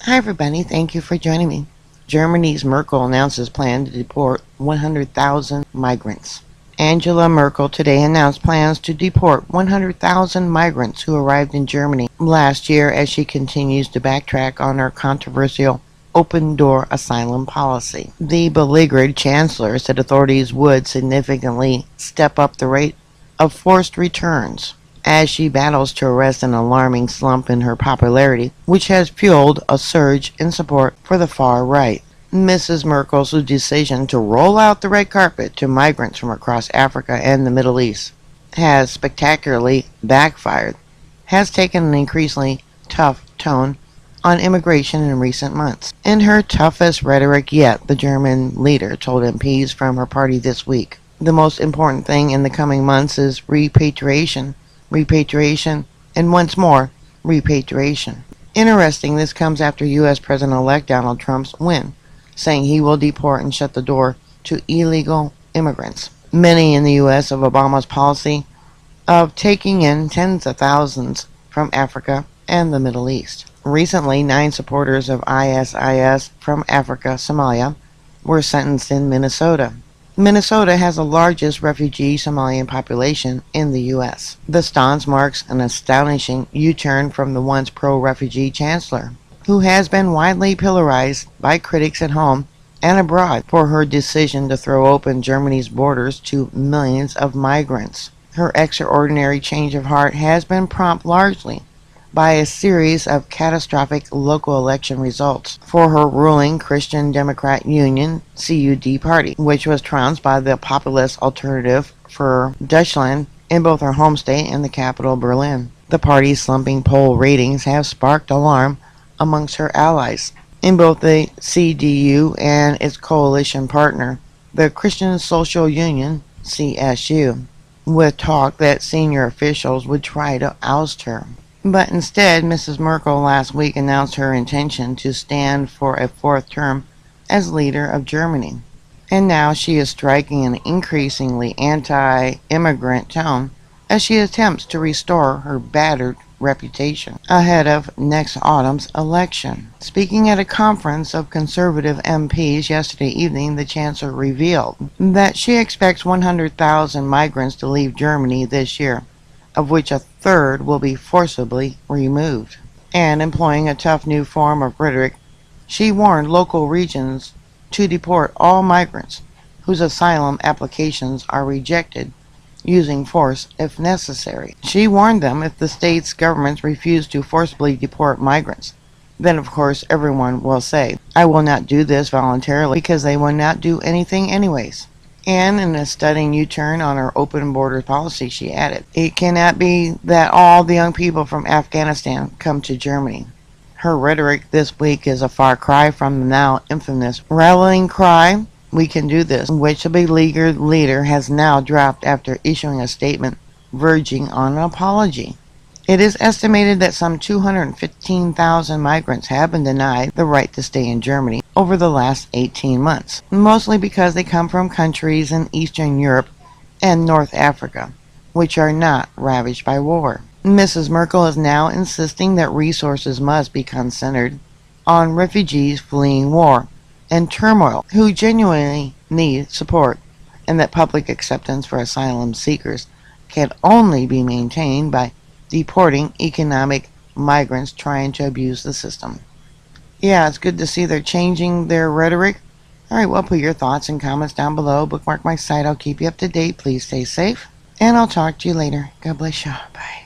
Hi everybody, thank you for joining me. Germany's Merkel announces plan to deport 100,000 migrants. Angela Merkel today announced plans to deport 100,000 migrants who arrived in Germany last year as she continues to backtrack on her controversial open-door asylum policy. The beleaguered chancellor said authorities would significantly step up the rate of forced returns as she battles to arrest an alarming slump in her popularity, which has fueled a surge in support for the far right. Mrs. Merkel's decision to roll out the red carpet to migrants from across Africa and the Middle East has spectacularly backfired, has taken an increasingly tough tone on immigration in recent months. In her toughest rhetoric yet, the German leader told MPs from her party this week, the most important thing in the coming months is repatriation, and once more, repatriation. Interesting, this comes after U.S. President-elect Donald Trump's win, saying he will deport and shut the door to illegal immigrants. Many in the U.S. of Obama's policy of taking in tens of thousands from Africa and the Middle East. Recently, 9 supporters of ISIS from Africa, Somalia, were sentenced in Minnesota. Minnesota has the largest refugee Somalian population in the U.S. The stance marks an astonishing U-turn from the once pro-refugee chancellor, who has been widely polarized by critics at home and abroad for her decision to throw open Germany's borders to millions of migrants. Her extraordinary change of heart has been prompted largely by a series of catastrophic local election results for her ruling Christian Democrat Union (CUD) party, which was trounced by the populist Alternative for Deutschland in both her home state and the capital Berlin. The party's slumping poll ratings have sparked alarm amongst her allies in both the CDU and its coalition partner, the Christian Social Union (CSU), with talk that senior officials would try to oust her. But instead, Mrs. Merkel last week announced her intention to stand for a 4th term as leader of Germany. And now she is striking an increasingly anti-immigrant tone as she attempts to restore her battered reputation ahead of next autumn's election. Speaking at a conference of conservative MPs yesterday evening, the chancellor revealed that she expects 100,000 migrants to leave Germany this year, of which a third will be forcibly removed. And employing a tough new form of rhetoric, she warned local regions to deport all migrants whose asylum applications are rejected, using force if necessary. She warned them if the state's governments refuse to forcibly deport migrants, then of course everyone will say, "I will not do this voluntarily," because they will not do anything anyways. And in a stunning U-turn on her open borders policy, she added, "It cannot be that all the young people from Afghanistan come to Germany." Her rhetoric this week is a far cry from the now infamous rallying cry, "We can do this," which the beleaguered leader has now dropped after issuing a statement verging on an apology. It is estimated that some 215,000 migrants have been denied the right to stay in Germany over the last 18 months, mostly because they come from countries in Eastern Europe and North Africa, which are not ravaged by war. Mrs. Merkel is now insisting that resources must be concentrated on refugees fleeing war and turmoil who genuinely need support, and that public acceptance for asylum seekers can only be maintained by deporting economic migrants trying to abuse the system. Yeah, it's good to see they're changing their rhetoric. Alright, well, put your thoughts and comments down below. Bookmark my site. I'll keep you up to date. Please stay safe. And I'll talk to you later. God bless you. Bye.